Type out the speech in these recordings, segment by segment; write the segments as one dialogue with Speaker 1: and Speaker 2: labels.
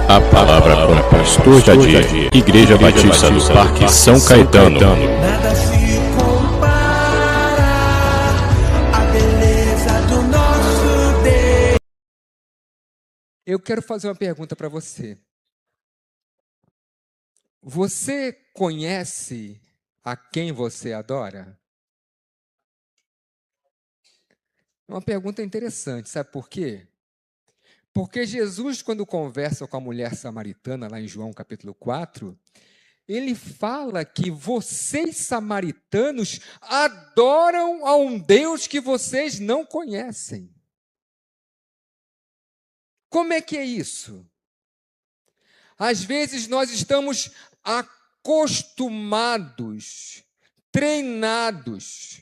Speaker 1: A palavra com o pastor Jadir, Igreja Batista do Parque São Caetano.
Speaker 2: Nada se compara à beleza do nosso Deus.
Speaker 3: Eu quero fazer uma pergunta para você. Você conhece a quem você adora? É uma pergunta interessante, sabe por quê? Porque Jesus, quando conversa com a mulher samaritana, lá em João capítulo 4, ele fala que vocês samaritanos adoram a um Deus que vocês não conhecem. Como é que é isso? Às vezes nós estamos acostumados, treinados,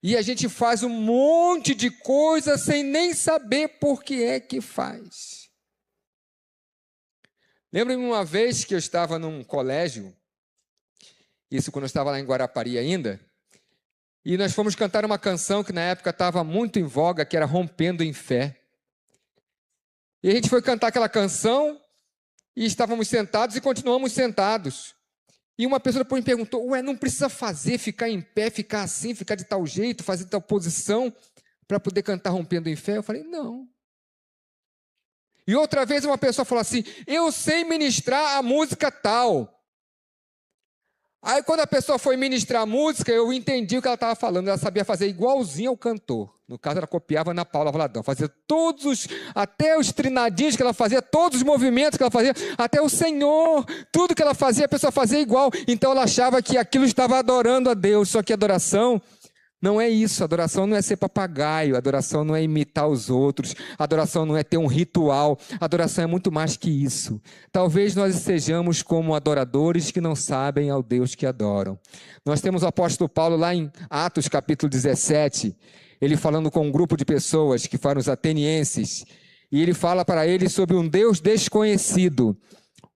Speaker 3: e a gente faz um monte de coisa sem nem saber por que é que faz. Lembro-me uma vez que eu estava num colégio, isso quando eu estava lá em Guarapari ainda, e nós fomos cantar uma canção que na época estava muito em voga, que era Rompendo em Fé. E a gente foi cantar aquela canção, e estávamos sentados e continuamos sentados. E uma pessoa depois me perguntou, não precisa ficar em pé, ficar assim, ficar de tal jeito, fazer tal posição, para poder cantar Rompendo em Fé? Eu falei, não. E outra vez uma pessoa falou assim, eu sei ministrar a música tal. Aí quando a pessoa foi ministrar a música, eu entendi o que ela estava falando, ela sabia fazer igualzinho ao cantor. No caso, ela copiava Ana Paula Valadão, fazia até os trinadinhos que ela fazia, todos os movimentos que ela fazia, até o Senhor, tudo que ela fazia, a pessoa fazia igual. Então ela achava que aquilo estava adorando a Deus, só que adoração não é isso, adoração não é ser papagaio, adoração não é imitar os outros, adoração não é ter um ritual, adoração é muito mais que isso. Talvez nós sejamos como adoradores que não sabem ao Deus que adoram. Nós temos o apóstolo Paulo lá em Atos capítulo 17, ele falando com um grupo de pessoas que foram os atenienses, e ele fala para eles sobre um Deus desconhecido,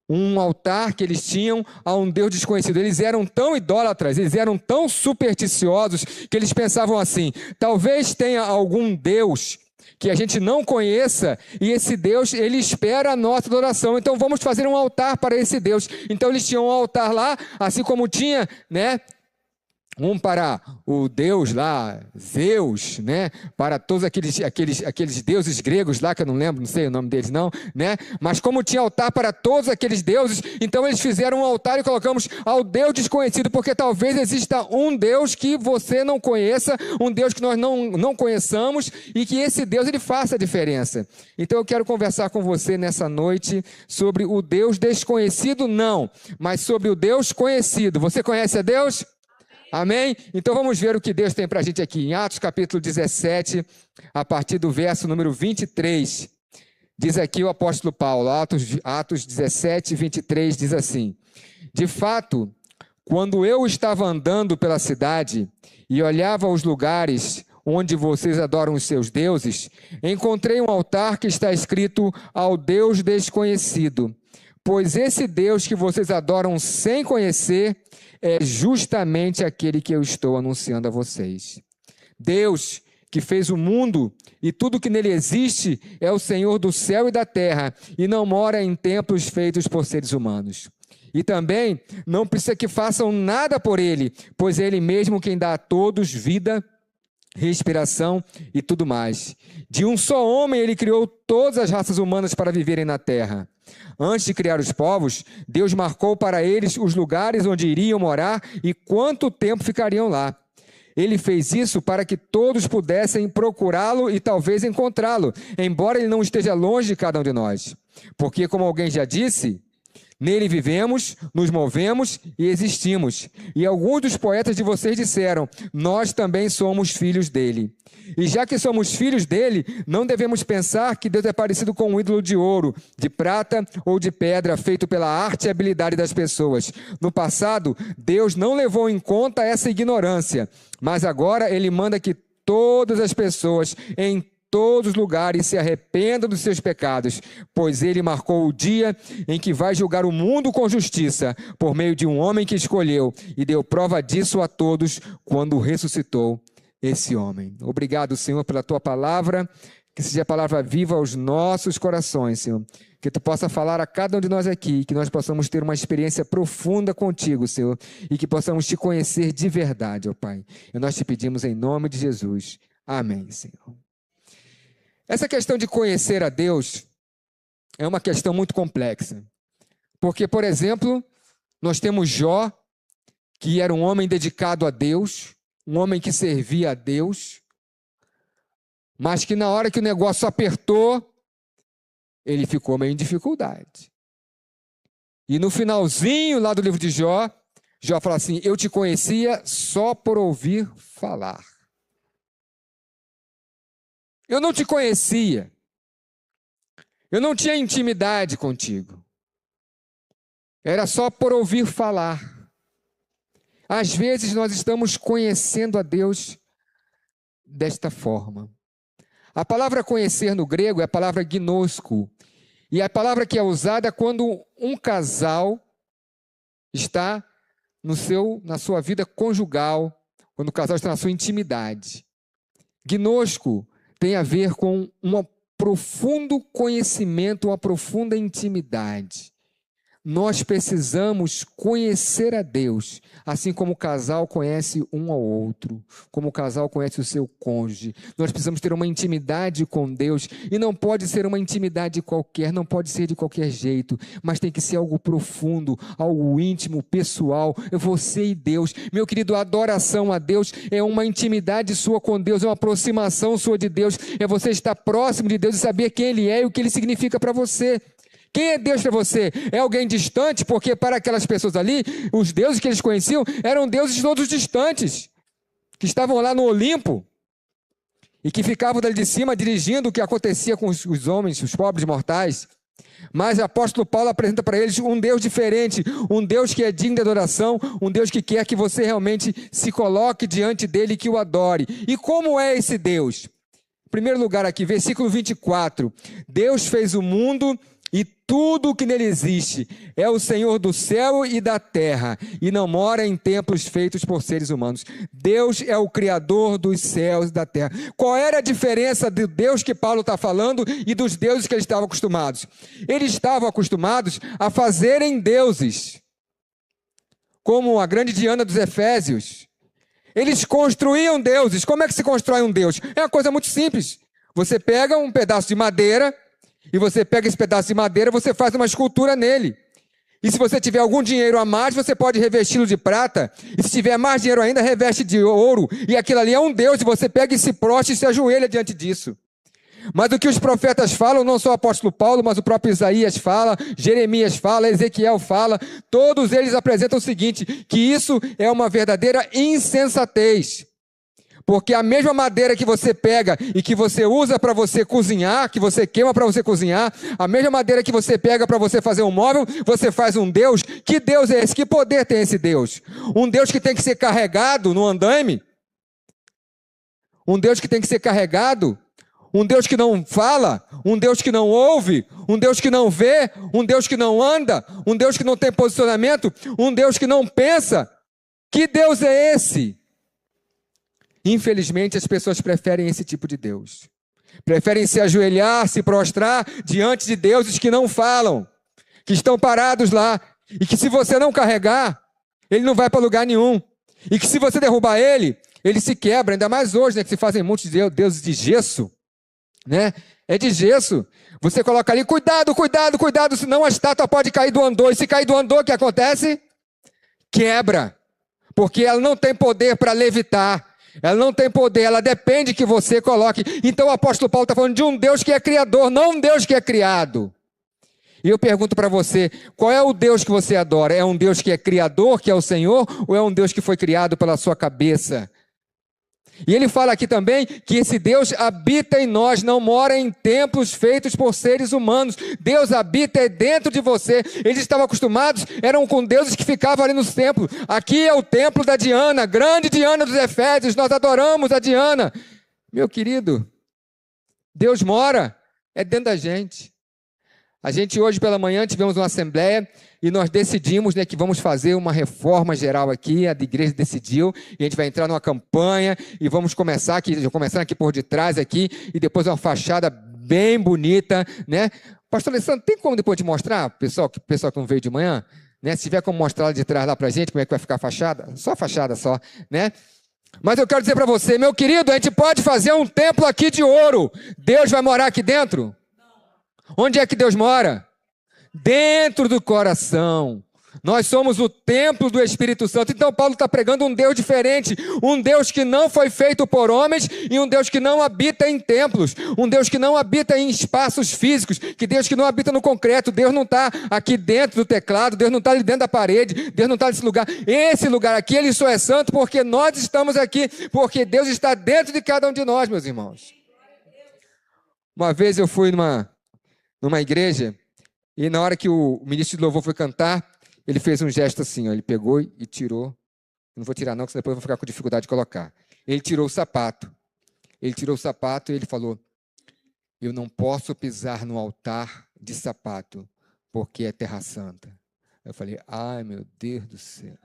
Speaker 3: um altar que eles tinham a um Deus desconhecido. Eles eram tão idólatras, eles eram tão supersticiosos, que eles pensavam assim, talvez tenha algum Deus que a gente não conheça, e esse Deus, ele espera a nossa adoração, então vamos fazer um altar para esse Deus. Então eles tinham um altar lá, assim como tinha, um para o Deus lá, Zeus, para todos aqueles deuses gregos lá, que eu não sei o nome deles não, mas como tinha altar para todos aqueles deuses, então eles fizeram um altar e colocamos ao Deus desconhecido, porque talvez exista um Deus que você não conheça, um Deus que nós não conheçamos, e que esse Deus ele faça a diferença. Então eu quero conversar com você nessa noite sobre o Deus desconhecido, não, mas sobre o Deus conhecido. Você conhece a Deus? Amém? Então vamos ver o que Deus tem para a gente aqui. Em Atos capítulo 17, a partir do verso número 23, diz aqui o apóstolo Paulo, Atos 17, 23, diz assim, de fato, quando eu estava andando pela cidade e olhava os lugares onde vocês adoram os seus deuses, encontrei um altar que está escrito ao Deus desconhecido, pois esse Deus que vocês adoram sem conhecer é justamente aquele que eu estou anunciando a vocês. Deus, que fez o mundo e tudo que nele existe, é o Senhor do céu e da terra, e não mora em templos feitos por seres humanos. E também não precisa que façam nada por ele, pois é ele mesmo quem dá a todos vida, respiração e tudo mais. De um só homem ele criou todas as raças humanas para viverem na terra. Antes de criar os povos, Deus marcou para eles os lugares onde iriam morar e quanto tempo ficariam lá. Ele fez isso para que todos pudessem procurá-lo e talvez encontrá-lo, embora ele não esteja longe de cada um de nós. Porque, como alguém já disse, nele vivemos, nos movemos e existimos. E alguns dos poetas de vocês disseram, nós também somos filhos dele. E já que somos filhos dele, não devemos pensar que Deus é parecido com um ídolo de ouro, de prata ou de pedra, feito pela arte e habilidade das pessoas. No passado, Deus não levou em conta essa ignorância, mas agora ele manda que todas as pessoas em todos os lugares se arrependam dos seus pecados, pois ele marcou o dia em que vai julgar o mundo com justiça, por meio de um homem que escolheu, e deu prova disso a todos quando ressuscitou esse homem. Obrigado, Senhor, pela tua palavra, Que seja a palavra viva aos nossos corações, Senhor. Que Tu possa falar a cada um de nós aqui, que nós possamos ter uma experiência profunda contigo, Senhor, e que possamos Te conhecer de verdade, ó Pai. E nós Te pedimos em nome de Jesus. Amém, Senhor. Essa questão de conhecer a Deus é uma questão muito complexa. Porque, por exemplo, nós temos Jó, que era um homem dedicado a Deus, um homem que servia a Deus, mas que na hora que o negócio apertou, ele ficou meio em dificuldade. E no finalzinho lá do livro de Jó, Jó fala assim: eu te conhecia só por ouvir falar. Eu não te conhecia. Eu não tinha intimidade contigo. Era só por ouvir falar. Às vezes nós estamos conhecendo a Deus desta forma. A palavra conhecer no grego é a palavra gnosko. E a palavra que é usada quando um casal está na sua vida conjugal, quando o casal está na sua intimidade. Gnosko tem a ver com um profundo conhecimento, uma profunda intimidade. Nós precisamos conhecer a Deus, assim como o casal conhece um ao outro, como o casal conhece o seu cônjuge. Nós precisamos ter uma intimidade com Deus, e não pode ser uma intimidade qualquer, não pode ser de qualquer jeito, mas tem que ser algo profundo, algo íntimo, pessoal, você e Deus. Meu querido, a adoração a Deus é uma intimidade sua com Deus, é uma aproximação sua de Deus, é você estar próximo de Deus e saber quem Ele é e o que Ele significa para você. Quem é Deus para você? É alguém distante? Porque para aquelas pessoas ali, os deuses que eles conheciam eram deuses todos distantes, que estavam lá no Olimpo e que ficavam dali de cima dirigindo o que acontecia com os homens, os pobres mortais. Mas o apóstolo Paulo apresenta para eles um Deus diferente, um Deus que é digno de adoração, um Deus que quer que você realmente se coloque diante dele e que o adore. E como é esse Deus? Em primeiro lugar aqui, versículo 24. Deus fez o mundo e tudo o que nele existe. É o Senhor do céu e da terra, e não mora em templos feitos por seres humanos. Deus é o Criador dos céus e da terra. Qual era a diferença do Deus que Paulo está falando e dos deuses que eles estavam acostumados? Eles estavam acostumados a fazerem deuses, como a grande Diana dos Efésios. Eles construíam deuses. Como é que se constrói um deus? É uma coisa muito simples. Você pega um pedaço de madeira, e você pega esse pedaço de madeira, você faz uma escultura nele. E se você tiver algum dinheiro a mais, você pode revesti-lo de prata. E se tiver mais dinheiro ainda, reveste de ouro. E aquilo ali é um Deus, e você pega e se prostra e se ajoelha diante disso. Mas o que os profetas falam, não só o apóstolo Paulo, mas o próprio Isaías fala, Jeremias fala, Ezequiel fala, todos eles apresentam o seguinte, que isso é uma verdadeira insensatez. Porque a mesma madeira que você pega e que você usa para você cozinhar, que você queima para você cozinhar, a mesma madeira que você pega para você fazer um móvel, você faz um Deus. Que Deus é esse? Que poder tem esse Deus? Um Deus que tem que ser carregado no andaime? Um Deus que tem que ser carregado? Um Deus que não fala? Um Deus que não ouve? Um Deus que não vê? Um Deus que não anda? Um Deus que não tem posicionamento? Um Deus que não pensa? Que Deus é esse? Infelizmente, as pessoas preferem esse tipo de Deus. Preferem se ajoelhar, se prostrar diante de deuses que não falam, que estão parados lá, e que se você não carregar, ele não vai para lugar nenhum. E que se você derrubar ele, ele se quebra, ainda mais hoje, né, que se fazem muitos deuses de gesso, né? É de gesso. Você coloca ali, cuidado, cuidado, cuidado, senão a estátua pode cair do andor. E se cair do andor, o que acontece? Quebra. Porque ela não tem poder para levitar. Ela não tem poder, ela depende que você coloque. Então o apóstolo Paulo está falando de um Deus que é criador, não um Deus que é criado. E eu pergunto para você, qual é o Deus que você adora? É um Deus que é criador, que é o Senhor, ou é um Deus que foi criado pela sua cabeça? E ele fala aqui também que esse Deus habita em nós, não mora em templos feitos por seres humanos. Deus habita dentro de você. Eles estavam acostumados, eram com deuses que ficavam ali nos templos. Aqui é o templo da Diana, grande Diana dos Efésios, nós adoramos a Diana. Meu querido, Deus mora, é dentro da gente. A gente hoje pela manhã tivemos uma assembleia e nós decidimos, né, que vamos fazer uma reforma geral aqui, a igreja decidiu, e a gente vai entrar numa campanha e vamos começar aqui, começando aqui por detrás aqui, e depois uma fachada bem bonita, né? Pastor Alessandro, tem como depois de mostrar, pessoal que não veio de manhã, né? Se tiver como mostrar lá de trás lá pra gente, como é que vai ficar a fachada? Só a fachada só, né? Mas eu quero dizer para você, meu querido, a gente pode fazer um templo aqui de ouro. Deus vai morar aqui dentro? Onde é que Deus mora? Dentro do coração. Nós somos o templo do Espírito Santo. Então Paulo está pregando um Deus diferente, um Deus que não foi feito por homens e um Deus que não habita em templos, um Deus que não habita em espaços físicos, que Deus que não habita no concreto. Deus não está aqui dentro do teclado, Deus não está ali dentro da parede, Deus não está nesse lugar. Esse lugar aqui, ele só é santo porque nós estamos aqui, porque Deus está dentro de cada um de nós, meus irmãos. Uma vez eu fui numa igreja e na hora que o ministro de louvor foi cantar, ele fez um gesto assim, ó, ele pegou e tirou. Não vou tirar não, porque depois eu vou ficar com dificuldade de colocar. Ele tirou o sapato. Ele tirou o sapato e ele falou, eu não posso pisar no altar de sapato, porque é terra santa. Eu falei, ai meu Deus do céu.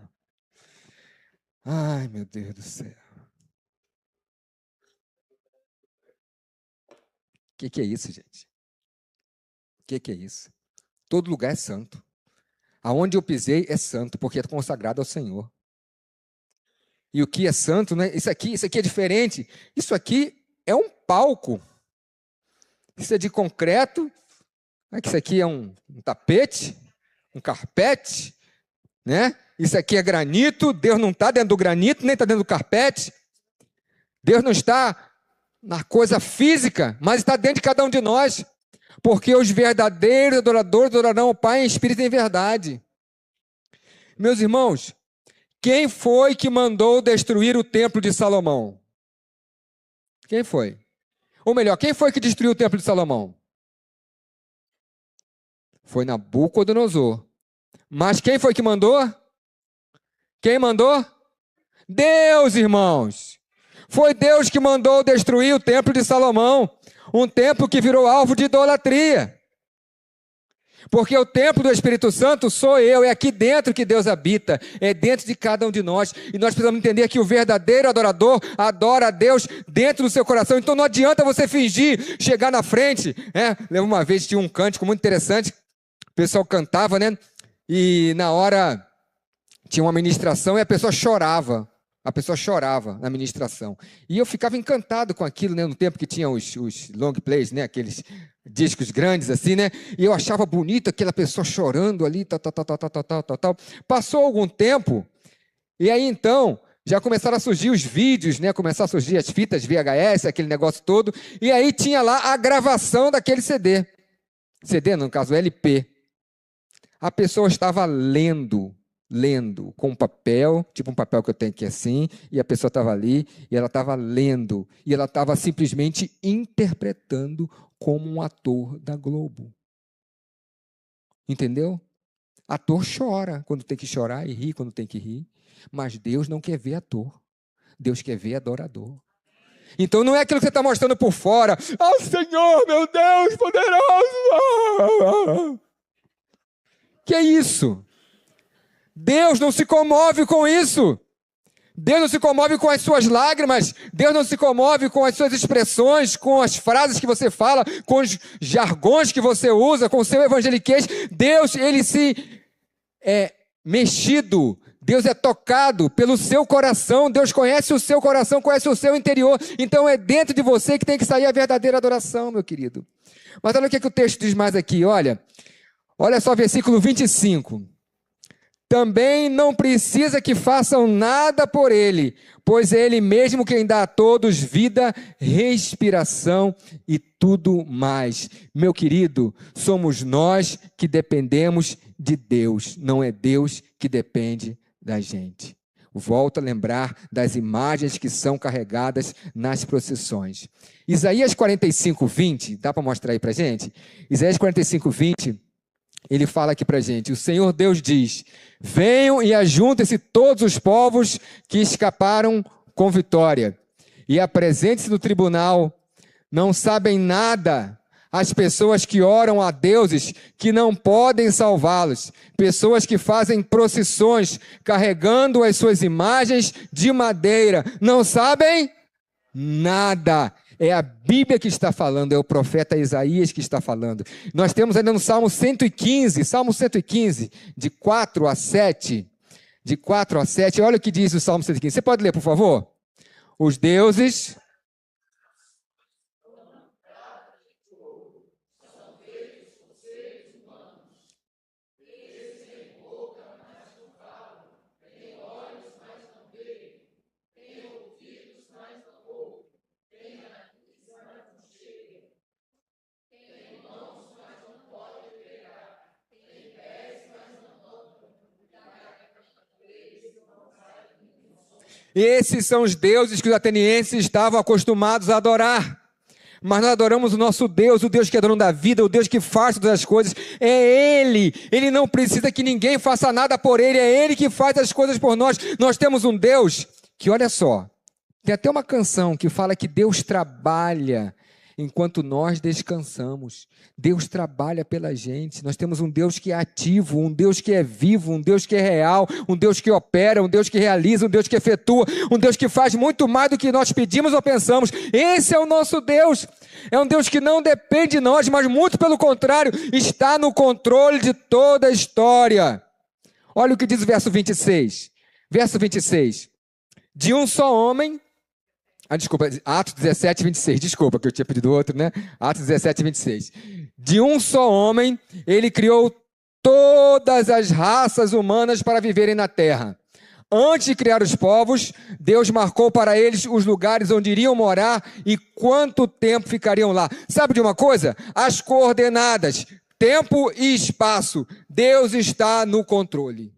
Speaker 3: Ai meu Deus do céu. O que é isso, gente? O que é isso? Todo lugar é santo. Aonde eu pisei é santo, porque é consagrado ao Senhor. E o que é santo, né? Isso aqui é diferente. Isso aqui é um palco. Isso é de concreto. Isso aqui é um tapete, um carpete, né? Isso aqui é granito. Deus não está dentro do granito, nem está dentro do carpete. Deus não está na coisa física, mas está dentro de cada um de nós. Porque os verdadeiros adoradores adorarão o Pai em espírito e em verdade. Meus irmãos, quem foi que mandou destruir o templo de Salomão? Quem foi? Ou melhor, quem foi que destruiu o templo de Salomão? Foi Nabucodonosor. Mas quem foi que mandou? Quem mandou? Deus, irmãos. Foi Deus que mandou destruir o templo de Salomão. Um templo que virou alvo de idolatria. Porque o templo do Espírito Santo sou eu, é aqui dentro que Deus habita, é dentro de cada um de nós. E nós precisamos entender que o verdadeiro adorador adora a Deus dentro do seu coração. Então não adianta você fingir, chegar na frente. Lembro uma vez, tinha um cântico muito interessante, o pessoal cantava, né? E na hora tinha uma ministração e a pessoa chorava. A pessoa chorava na ministração. E eu ficava encantado com aquilo, né? No tempo que tinha os long plays, né? Aqueles discos grandes assim, né? E eu achava bonito aquela pessoa chorando ali, tal. Passou algum tempo, e aí então, já começaram a surgir os vídeos, né? Começaram a surgir as fitas VHS, aquele negócio todo. E aí tinha lá a gravação daquele CD. CD, no caso, LP. A pessoa estava lendo com um papel, tipo um papel que eu tenho aqui assim, e a pessoa estava ali, e ela estava lendo, e ela estava simplesmente interpretando como um ator da Globo. Entendeu? Ator chora quando tem que chorar e ri quando tem que rir, mas Deus não quer ver ator, Deus quer ver adorador. Então não é aquilo que você está mostrando por fora, Senhor, meu Deus, poderoso! Que é isso? Deus não se comove com isso. Deus não se comove com as suas lágrimas. Deus não se comove com as suas expressões, com as frases que você fala, com os jargões que você usa, com o seu evangeliquez. Deus, ele se é mexido. Deus é tocado pelo seu coração. Deus conhece o seu coração, conhece o seu interior. Então é dentro de você que tem que sair a verdadeira adoração, meu querido. Mas olha o que o texto diz mais aqui. Olha só versículo 25. Também não precisa que façam nada por ele, pois é ele mesmo quem dá a todos vida, respiração e tudo mais. Meu querido, somos nós que dependemos de Deus, não é Deus que depende da gente. Volto a lembrar das imagens que são carregadas nas procissões. Isaías 45, 20, dá para mostrar aí para a gente? Isaías 45, 20... ele fala aqui para a gente, o Senhor Deus diz, venham e ajuntem-se todos os povos que escaparam com vitória, e apresentem-se no tribunal, não sabem nada, as pessoas que oram a deuses que não podem salvá-los, pessoas que fazem procissões carregando as suas imagens de madeira, não sabem nada. É a Bíblia que está falando, é o profeta Isaías que está falando. Nós temos ainda no Salmo 115, de 4 a 7, olha o que diz o Salmo 115. Você pode ler, por favor? Os deuses... Esses são os deuses que os atenienses estavam acostumados a adorar. Mas nós adoramos o nosso Deus, o Deus que é dono da vida, o Deus que faz todas as coisas. É Ele. Ele não precisa que ninguém faça nada por Ele. É Ele que faz as coisas por nós. Nós temos um Deus que, olha só, tem até uma canção que fala que Deus trabalha enquanto nós descansamos. Deus trabalha pela gente. Nós temos um Deus que é ativo, um Deus que é vivo, um Deus que é real, um Deus que opera, um Deus que realiza, um Deus que efetua, um Deus que faz muito mais do que nós pedimos ou pensamos. Esse é o nosso Deus. É um Deus que não depende de nós, mas muito pelo contrário, está no controle de toda a história. Olha o que diz o verso 26. Verso 26. De um só homem... desculpa, Atos 17, 26. Desculpa, que eu tinha pedido outro, né? Atos 17, 26. De um só homem, ele criou todas as raças humanas para viverem na terra. Antes de criar os povos, Deus marcou para eles os lugares onde iriam morar e quanto tempo ficariam lá. Sabe de uma coisa? As coordenadas, tempo e espaço. Deus está no controle.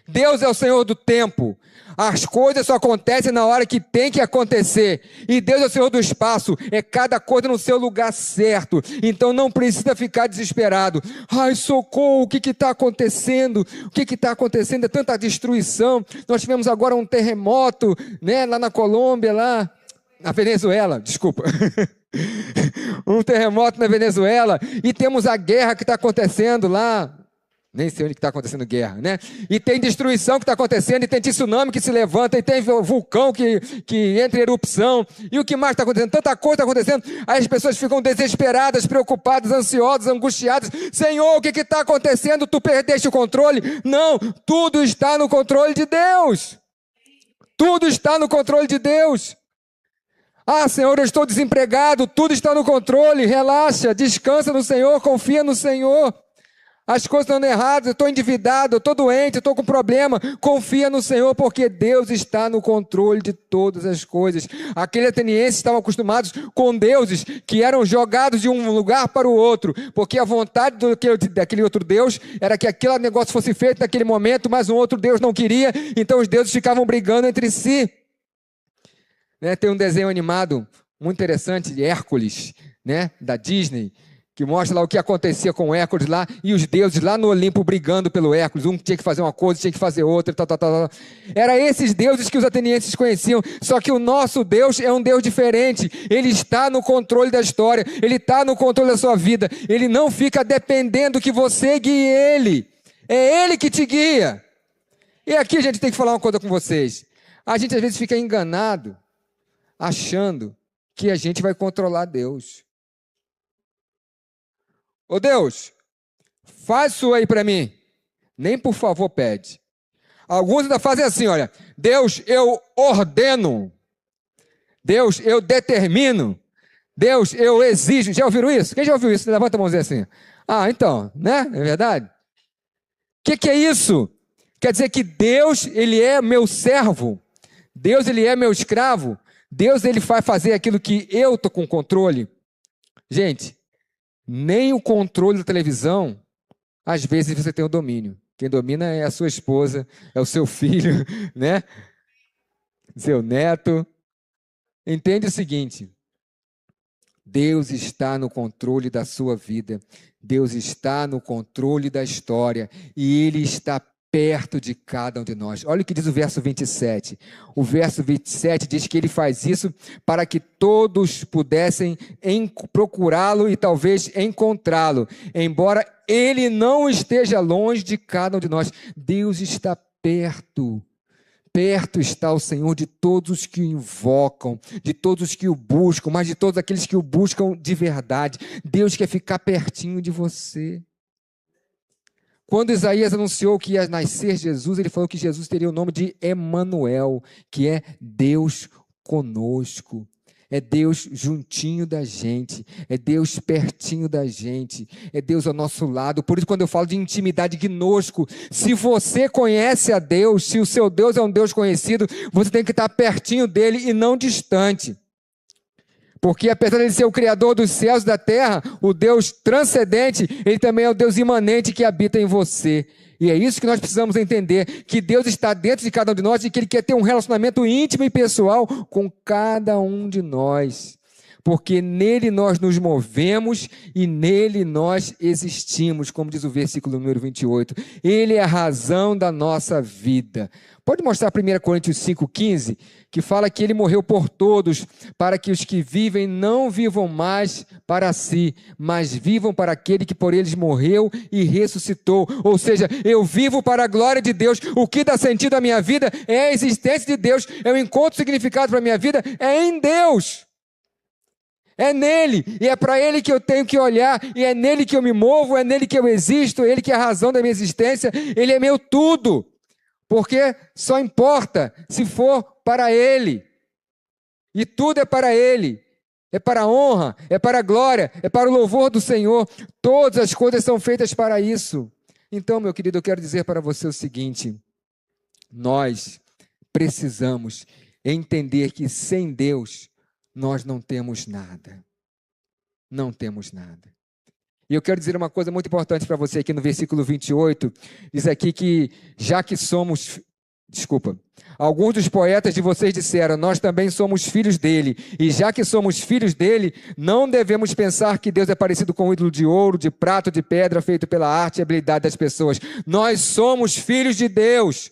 Speaker 3: Deus é o Senhor do tempo. As coisas só acontecem na hora que tem que acontecer. E Deus é o Senhor do espaço. É cada coisa no seu lugar certo. Então não precisa ficar desesperado. Ai, socorro, o que está acontecendo? O que está acontecendo? É tanta destruição. Nós tivemos agora um terremoto, né, lá na Colômbia, lá na Venezuela, desculpa. Um terremoto na Venezuela. E temos a guerra que está acontecendo lá. Nem sei onde está acontecendo guerra, né? E tem destruição que está acontecendo, e tem tsunami que se levanta, e tem vulcão que entra em erupção. E o que mais está acontecendo? Tanta coisa está acontecendo. Aí as pessoas ficam desesperadas, preocupadas, ansiosas, angustiadas. Senhor, o que está acontecendo? Tu perdeste o controle? Não, tudo está no controle de Deus. Tudo está no controle de Deus. Ah, Senhor, eu estou desempregado. Tudo está no controle. Relaxa, descansa no Senhor, confia no Senhor. As coisas estão erradas, eu estou endividado, eu estou doente, eu estou com problema. Confia no Senhor, porque Deus está no controle de todas as coisas. Aqueles atenienses estavam acostumados com deuses que eram jogados de um lugar para o outro, porque a vontade daquele outro Deus era que aquele negócio fosse feito naquele momento, mas um outro Deus não queria, então os deuses ficavam brigando entre si. Né? Tem um desenho animado muito interessante de Hércules, né? Da Disney, que mostra lá o que acontecia com Hércules lá, e os deuses lá no Olimpo brigando pelo Hércules. Um tinha que fazer uma coisa, tinha que fazer outra, tal. Era esses deuses que os atenienses conheciam, só que o nosso Deus é um Deus diferente. Ele está no controle da história, Ele está no controle da sua vida. Ele não fica dependendo que você guie Ele. É Ele que te guia. E aqui a gente tem que falar uma coisa com vocês. A gente às vezes fica enganado, achando que a gente vai controlar Deus. Ô Deus, faz isso aí para mim. Nem por favor pede. Alguns ainda fazem assim, olha. Deus, eu ordeno. Deus, eu determino. Deus, eu exijo. Já ouviram isso? Quem já ouviu isso? Levanta a mãozinha assim. Ah, então, né? É verdade? O que é isso? Quer dizer que Deus, Ele é meu servo. Deus, Ele é meu escravo. Deus, Ele vai fazer aquilo que eu estou com controle. Gente, nem o controle da televisão, às vezes você tem o domínio. Quem domina é a sua esposa, é o seu filho, né? Seu neto. Entende o seguinte: Deus está no controle da sua vida. Deus está no controle da história. E Ele está perto de cada um de nós. Olha o que diz o verso 27. O verso 27 diz que ele faz isso para que todos pudessem procurá-lo e talvez encontrá-lo, embora ele não esteja longe de cada um de nós. Deus está perto. Perto está o Senhor de todos os que o invocam, de todos os que o buscam, mas de todos aqueles que o buscam de verdade. Deus quer ficar pertinho de você. Quando Isaías anunciou que ia nascer Jesus, ele falou que Jesus teria o nome de Emanuel, que é Deus conosco. É Deus juntinho da gente, é Deus pertinho da gente, é Deus ao nosso lado. Por isso, quando eu falo de intimidade gnosco, se você conhece a Deus, se o seu Deus é um Deus conhecido, você tem que estar pertinho dele e não distante. Porque apesar de ele ser o Criador dos céus e da terra, o Deus transcendente, ele também é o Deus imanente que habita em você. E é isso que nós precisamos entender, que Deus está dentro de cada um de nós e que Ele quer ter um relacionamento íntimo e pessoal com cada um de nós. Porque nele nós nos movemos e nele nós existimos, como diz o versículo número 28. Ele é a razão da nossa vida. Pode mostrar 1 Coríntios 5,15, que fala que ele morreu por todos, para que os que vivem não vivam mais para si, mas vivam para aquele que por eles morreu e ressuscitou. Ou seja, eu vivo para a glória de Deus. O que dá sentido à minha vida é a existência de Deus. Eu encontro significado para a minha vida é em Deus. É nele, e é para ele que eu tenho que olhar, e é nele que eu me movo, é nele que eu existo, é ele que é a razão da minha existência, ele é meu tudo, porque só importa se for para ele, e tudo é para ele, é para a honra, é para a glória, é para o louvor do Senhor, todas as coisas são feitas para isso. Então, meu querido, eu quero dizer para você o seguinte, nós precisamos entender que sem Deus, nós não temos nada. Não temos nada. E eu quero dizer uma coisa muito importante para você aqui no versículo 28. Diz aqui que já que somos... Alguns dos poetas de vocês disseram, nós também somos filhos dele. E já que somos filhos dele, não devemos pensar que Deus é parecido com um ídolo de ouro, de prata, de pedra, feito pela arte e habilidade das pessoas. Nós somos filhos de Deus.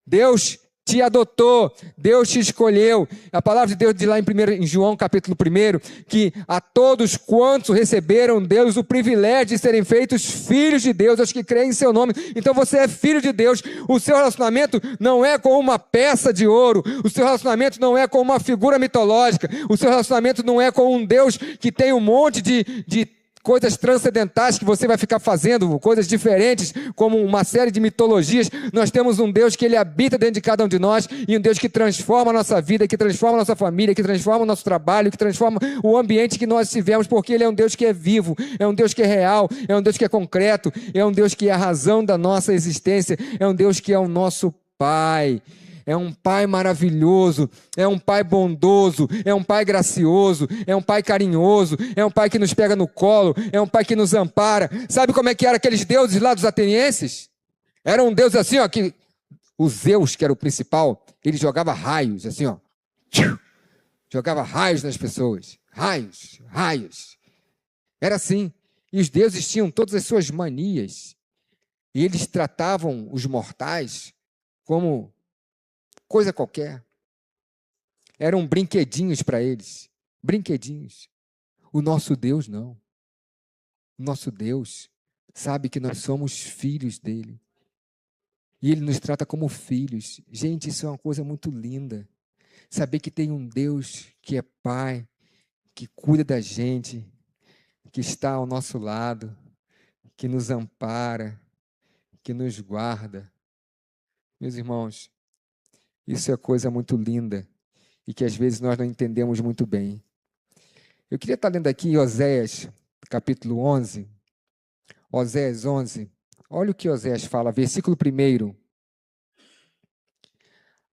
Speaker 3: Deus te adotou, Deus te escolheu. A palavra de Deus diz lá em João capítulo 1, que a todos quantos receberam Deus o privilégio de serem feitos filhos de Deus, os que creem em seu nome. Então você é filho de Deus. O seu relacionamento não é com uma peça de ouro, o seu relacionamento não é com uma figura mitológica, o seu relacionamento não é com um Deus que tem um monte de coisas transcendentais que você vai ficar fazendo, coisas diferentes, como uma série de mitologias. Nós temos um Deus que ele habita dentro de cada um de nós, e um Deus que transforma a nossa vida, que transforma a nossa família, que transforma o nosso trabalho, que transforma o ambiente que nós tivemos, porque ele é um Deus que é vivo, é um Deus que é real, é um Deus que é concreto, é um Deus que é a razão da nossa existência, é um Deus que é o nosso Pai. É um Pai maravilhoso, é um Pai bondoso, é um Pai gracioso, é um Pai carinhoso, é um Pai que nos pega no colo, é um Pai que nos ampara. Sabe como é que eram aqueles deuses lá dos atenienses? Era um deus assim, ó, que o Zeus, que era o principal, ele jogava raios, assim, ó. Jogava raios nas pessoas. Raios, raios. Era assim. E os deuses tinham todas as suas manias. E eles tratavam os mortais como coisa qualquer. Eram brinquedinhos para eles. Brinquedinhos. O nosso Deus não. O nosso Deus sabe que nós somos filhos dele. E ele nos trata como filhos. Gente, isso é uma coisa muito linda. Saber que tem um Deus que é Pai, que cuida da gente, que está ao nosso lado, que nos ampara, que nos guarda. Meus irmãos, isso é coisa muito linda e que às vezes nós não entendemos muito bem. Eu queria estar lendo aqui Oséias, capítulo 11. Oséias 11. Olha o que Oséias fala, versículo 1.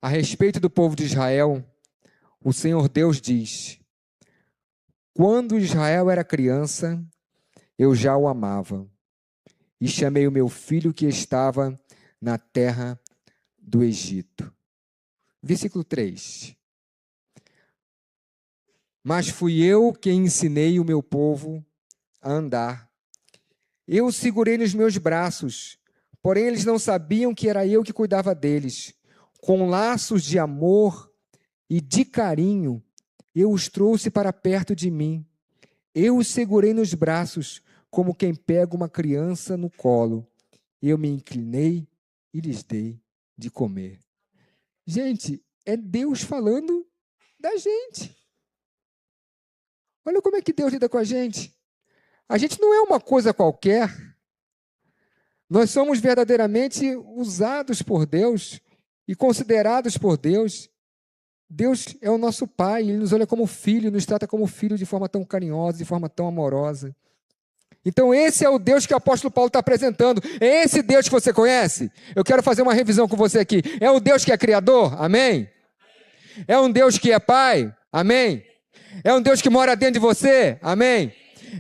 Speaker 3: A respeito do povo de Israel, o Senhor Deus diz: quando Israel era criança, eu já o amava, e chamei o meu filho que estava na terra do Egito. Versículo 3. Mas fui eu quem ensinei o meu povo a andar. Eu o segurei nos meus braços, Porém, eles não sabiam que era eu que cuidava deles. Com laços de amor e de carinho, eu os trouxe para perto de mim. Eu os segurei nos braços, como quem pega uma criança no colo. Eu me inclinei e lhes dei de comer. Gente, é Deus falando da gente. Olha como é que Deus lida com a gente. A gente não é uma coisa qualquer. Nós somos verdadeiramente usados por Deus e considerados por Deus. Deus é o nosso Pai, Ele nos olha como filho, nos trata como filho de forma tão carinhosa, de forma tão amorosa. Então esse é o Deus que o apóstolo Paulo está apresentando. É esse Deus que você conhece? Eu quero fazer uma revisão com você aqui. É o Deus que é Criador? Amém? É um Deus que é Pai? Amém? É um Deus que mora dentro de você? Amém?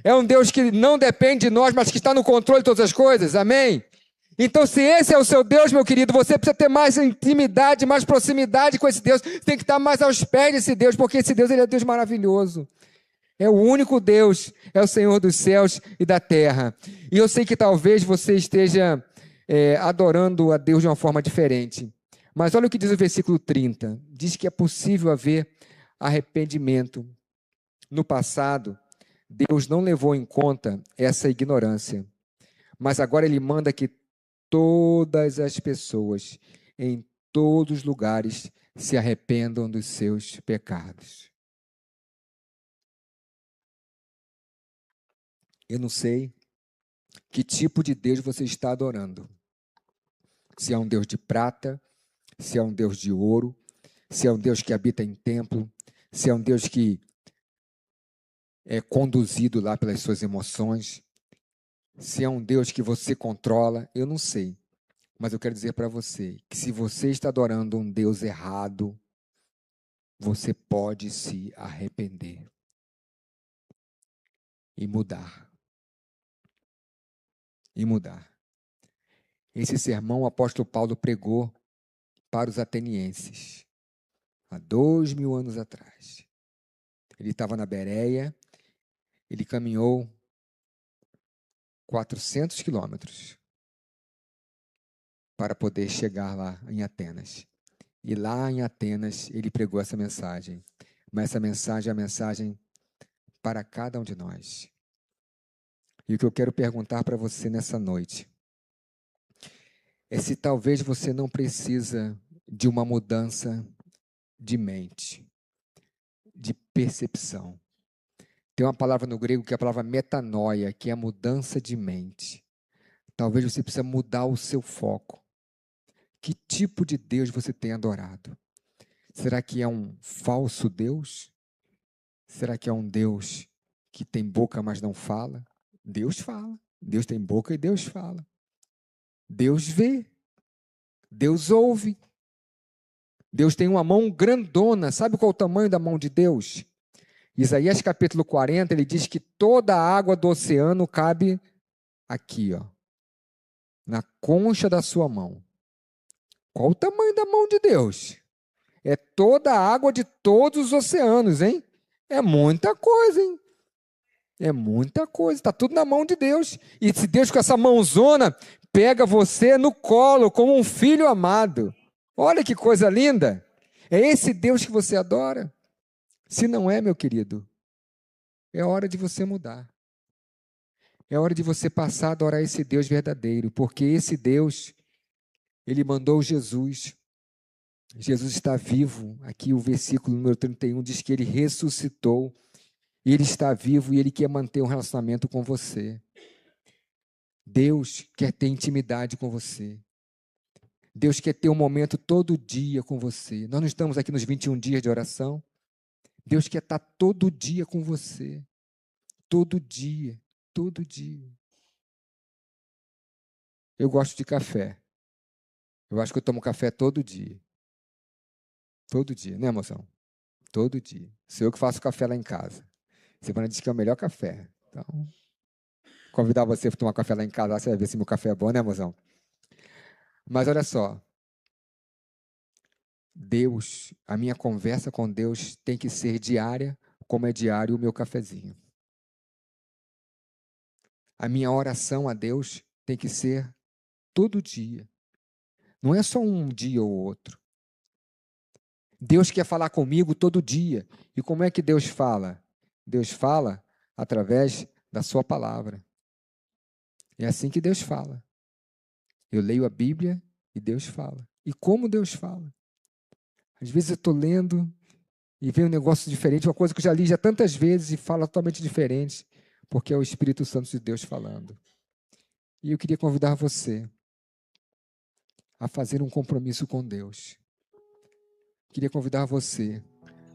Speaker 3: É um Deus que não depende de nós, mas que está no controle de todas as coisas? Amém? Então, se esse é o seu Deus, meu querido, você precisa ter mais intimidade, mais proximidade com esse Deus. Você tem que estar mais aos pés desse Deus, porque esse Deus, ele é Deus maravilhoso. É o único Deus, é o Senhor dos céus e da terra. E eu sei que talvez você esteja adorando a Deus de uma forma diferente. Mas olha o que diz o versículo 30. Diz que é possível haver arrependimento. No passado, Deus não levou em conta essa ignorância. Mas agora Ele manda que todas as pessoas, em todos os lugares, se arrependam dos seus pecados. Eu não sei que tipo de Deus você está adorando. Se é um Deus de prata, se é um Deus de ouro, se é um Deus que habita em templo, se é um Deus que é conduzido lá pelas suas emoções, se é um Deus que você controla, eu não sei. Mas eu quero dizer para você que se você está adorando um Deus errado, você pode se arrepender e mudar. E mudar. Esse sermão o apóstolo Paulo pregou para os atenienses, há 2000 anos atrás. Ele estava na Bereia, ele caminhou 400 quilômetros para poder chegar lá em Atenas. E lá em Atenas ele pregou essa mensagem. Mas essa mensagem é a mensagem para cada um de nós. E o que eu quero perguntar para você nessa noite é se talvez você não precisa de uma mudança de mente, de percepção. Tem uma palavra no grego que é a palavra metanoia, que é a mudança de mente. Talvez você precise mudar o seu foco. Que tipo de Deus você tem adorado? Será que é um falso Deus? Será que é um Deus que tem boca, mas não fala? Deus fala. Deus tem boca e Deus fala. Deus vê. Deus ouve. Deus tem uma mão grandona. Sabe qual é o tamanho da mão de Deus? Isaías capítulo 40, ele diz que toda a água do oceano cabe aqui, ó, na concha da sua mão. Qual o tamanho da mão de Deus? É toda a água de todos os oceanos, hein? É muita coisa, hein? É muita coisa, está tudo na mão de Deus. E se Deus com essa mãozona pega você no colo como um filho amado. Olha que coisa linda. É esse Deus que você adora? Se não é, meu querido, é hora de você mudar. É hora de você passar a adorar esse Deus verdadeiro, porque esse Deus, Ele mandou Jesus. Jesus está vivo. Aqui o versículo número 31 diz que Ele ressuscitou. Ele está vivo e Ele quer manter um relacionamento com você. Deus quer ter intimidade com você. Deus quer ter um momento todo dia com você. Nós não estamos aqui nos 21 dias de oração. Deus quer estar todo dia com você. Todo dia. Todo dia. Eu gosto de café. Eu acho que eu tomo café todo dia. Todo dia, né, moção? Todo dia. Sou eu que faço café lá em casa. Semana diz que é o melhor café. Então, convidar você para tomar café lá em casa, você vai ver se meu café é bom, né, mozão? Mas olha só. Deus, a minha conversa com Deus tem que ser diária, como é diário o meu cafezinho. A minha oração a Deus tem que ser todo dia. Não é só um dia ou outro. Deus quer falar comigo todo dia. E como é que Deus fala? Deus fala através da sua palavra. É assim que Deus fala. Eu leio a Bíblia e Deus fala. E como Deus fala? Às vezes eu estou lendo e vem um negócio diferente, uma coisa que eu já li já tantas vezes e fala totalmente diferente, porque é o Espírito Santo de Deus falando. E eu queria convidar você a fazer um compromisso com Deus. Queria convidar você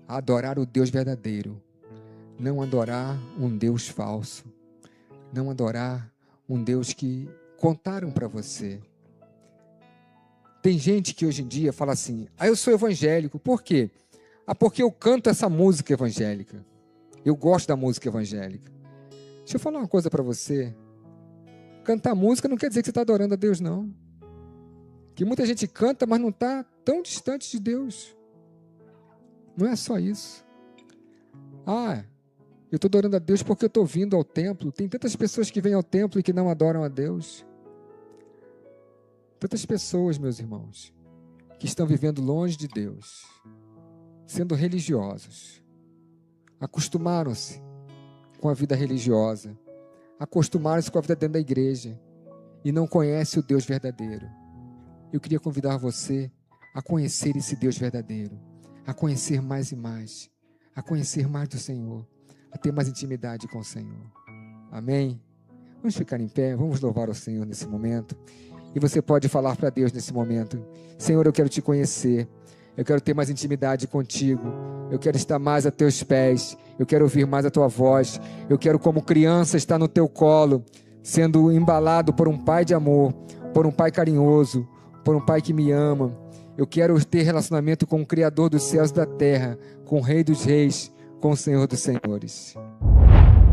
Speaker 3: a adorar o Deus verdadeiro, não adorar um Deus falso, não adorar um Deus que contaram para você. Tem gente que hoje em dia fala assim, eu sou evangélico, por quê? Porque eu canto essa música evangélica, eu gosto da música evangélica. Deixa eu falar uma coisa para você, cantar música não quer dizer que você está adorando a Deus, não. Que muita gente canta, mas não está tão distante de Deus. Não é só isso. Eu estou adorando a Deus porque eu estou vindo ao templo. Tem tantas pessoas que vêm ao templo e que não adoram a Deus. Tantas pessoas, meus irmãos, que estão vivendo longe de Deus, sendo religiosos. Acostumaram-se com a vida religiosa. Acostumaram-se com a vida dentro da igreja. E não conhecem o Deus verdadeiro. Eu queria convidar você a conhecer esse Deus verdadeiro. A conhecer mais e mais. A conhecer mais do Senhor. A ter mais intimidade com o Senhor. Amém? Vamos ficar em pé, vamos louvar o Senhor nesse momento. E você pode falar para Deus nesse momento. Senhor, eu quero te conhecer. Eu quero ter mais intimidade contigo. Eu quero estar mais a teus pés. Eu quero ouvir mais a tua voz. Eu quero, como criança, estar no teu colo, sendo embalado por um pai de amor, por um pai carinhoso, por um pai que me ama. Eu quero ter relacionamento com o Criador dos céus e da terra, com o Rei dos reis, com o Senhor dos senhores.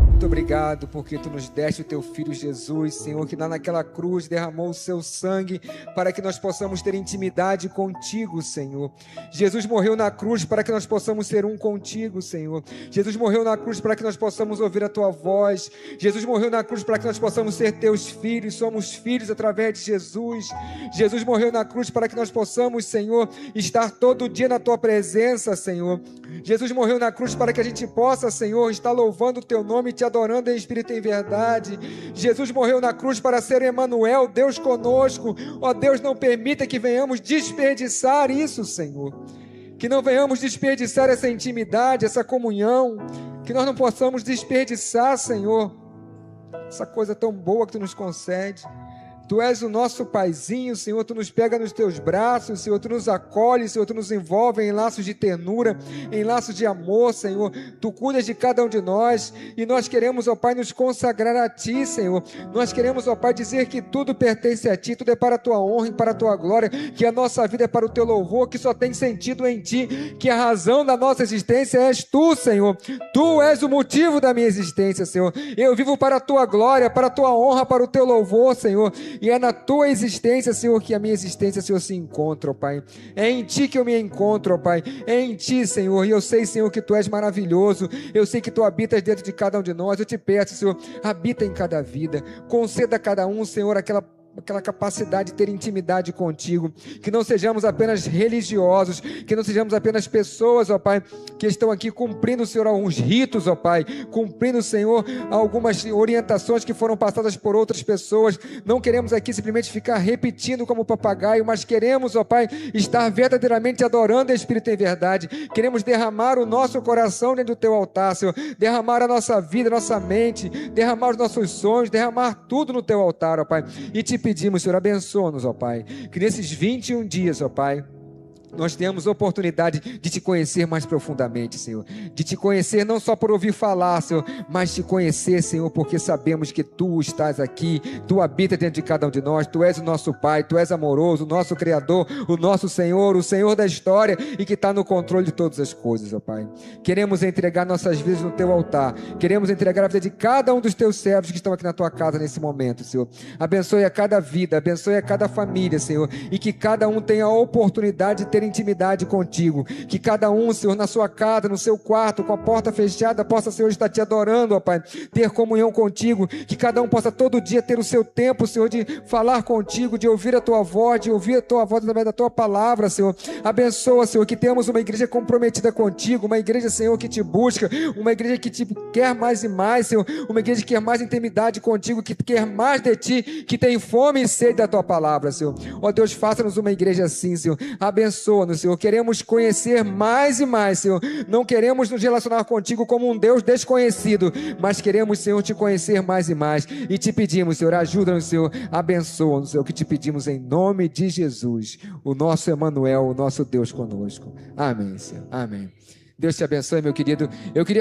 Speaker 3: Muito obrigado porque tu nos deste o teu Filho Jesus, Senhor, que lá naquela cruz derramou o seu sangue para que nós possamos ter intimidade contigo, Senhor. Jesus morreu na cruz para que nós possamos ser um contigo, Senhor. Jesus morreu na cruz para que nós possamos ouvir a tua voz. Jesus morreu na cruz para que nós possamos ser teus filhos. Somos filhos através de Jesus. Jesus morreu na cruz para que nós possamos, Senhor, estar todo dia na tua presença, Senhor. Jesus morreu na cruz para que a gente possa, Senhor, estar louvando o teu nome e te adorando em espírito e em verdade. Jesus morreu na cruz para ser Emanuel, Deus conosco. Ó Deus, não permita que venhamos desperdiçar isso, Senhor. Que não venhamos desperdiçar essa intimidade, essa comunhão. Que nós não possamos desperdiçar, Senhor, essa coisa tão boa que tu nos concede. Tu és o nosso paizinho, Senhor, tu nos pega nos teus braços, Senhor, tu nos acolhe, Senhor, tu nos envolve em laços de ternura, em laços de amor, Senhor, tu cuidas de cada um de nós, e nós queremos, ó Pai, nos consagrar a Ti, Senhor, nós queremos, ó Pai, dizer que tudo pertence a Ti, tudo é para a Tua honra e para a Tua glória, que a nossa vida é para o Teu louvor, que só tem sentido em Ti, que a razão da nossa existência és Tu, Senhor, Tu és o motivo da minha existência, Senhor, eu vivo para a Tua glória, para a Tua honra, para o Teu louvor, Senhor, e é na Tua existência, Senhor, que a minha existência, Senhor, se encontra, ó Pai. É em Ti que eu me encontro, ó Pai. É em Ti, Senhor. E eu sei, Senhor, que Tu és maravilhoso. Eu sei que Tu habitas dentro de cada um de nós. Eu te peço, Senhor, habita em cada vida. Conceda a cada um, Senhor, aquela capacidade de ter intimidade contigo, que não sejamos apenas religiosos, que não sejamos apenas pessoas, ó Pai, que estão aqui cumprindo, Senhor, alguns ritos, ó Pai, cumprindo, Senhor, algumas orientações que foram passadas por outras pessoas. Não queremos aqui simplesmente ficar repetindo como papagaio, mas queremos, ó Pai, estar verdadeiramente adorando em espírito e em verdade. Queremos derramar o nosso coração dentro do Teu altar, Senhor, derramar a nossa vida, a nossa mente, derramar os nossos sonhos, derramar tudo no Teu altar, ó Pai, e te pedimos, Senhor, abençoa-nos, ó Pai, que nesses 21 dias, ó Pai, nós temos oportunidade de Te conhecer mais profundamente, Senhor, de Te conhecer não só por ouvir falar, Senhor, mas Te conhecer, Senhor, porque sabemos que Tu estás aqui, Tu habitas dentro de cada um de nós, Tu és o nosso Pai, Tu és amoroso, o nosso Criador, o nosso Senhor, o Senhor da história e que está no controle de todas as coisas, ó Pai. Queremos entregar nossas vidas no Teu altar, queremos entregar a vida de cada um dos Teus servos que estão aqui na Tua casa nesse momento, Senhor. Abençoe a cada vida, abençoe a cada família, Senhor, e que cada um tenha a oportunidade de ter ter intimidade contigo. Que cada um, Senhor, na sua casa, no seu quarto, com a porta fechada, possa, Senhor, estar te adorando, ó Pai, ter comunhão contigo. Que cada um possa todo dia ter o seu tempo, Senhor, de falar contigo, de ouvir a tua voz, através da tua palavra, Senhor. Abençoa, Senhor, que temos uma igreja comprometida contigo, uma igreja, Senhor, que te busca, uma igreja que te quer mais e mais, Senhor, uma igreja que quer mais intimidade contigo, que quer mais de ti, que tem fome e sede da tua palavra, Senhor. Ó Deus, faça-nos uma igreja assim, Senhor. Abençoa-nos, Senhor. Queremos conhecer mais e mais, Senhor. Não queremos nos relacionar contigo como um Deus desconhecido, mas queremos, Senhor, te conhecer mais e mais. E te pedimos, Senhor, ajuda-nos, Senhor. Abençoa-nos, Senhor, que te pedimos em nome de Jesus, o nosso Emanuel, o nosso Deus conosco. Amém, Senhor. Amém. Deus te abençoe, meu querido.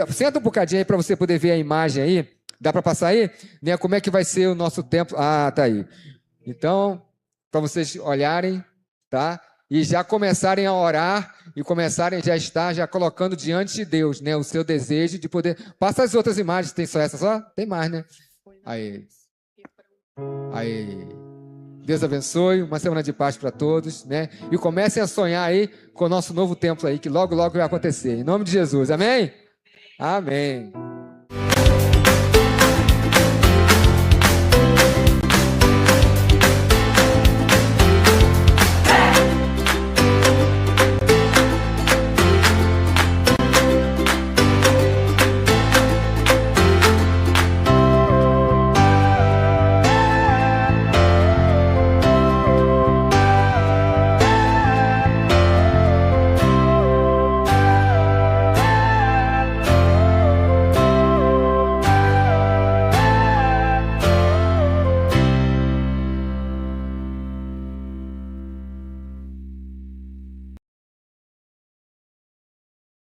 Speaker 3: Senta um bocadinho aí para você poder ver a imagem aí. Dá para passar aí? Né? Como é que vai ser o nosso tempo? Ah, tá aí. Então, para vocês olharem, tá? E já começarem a orar e começarem a estar já colocando diante de Deus, né? O seu desejo de poder... Passa as outras imagens. Tem só essa só? Tem mais, né? Aí. Aí. Deus abençoe, uma semana de paz para todos, né? E comecem a sonhar aí com o nosso novo templo aí, que logo, logo vai acontecer. Em nome de Jesus, amém? Amém.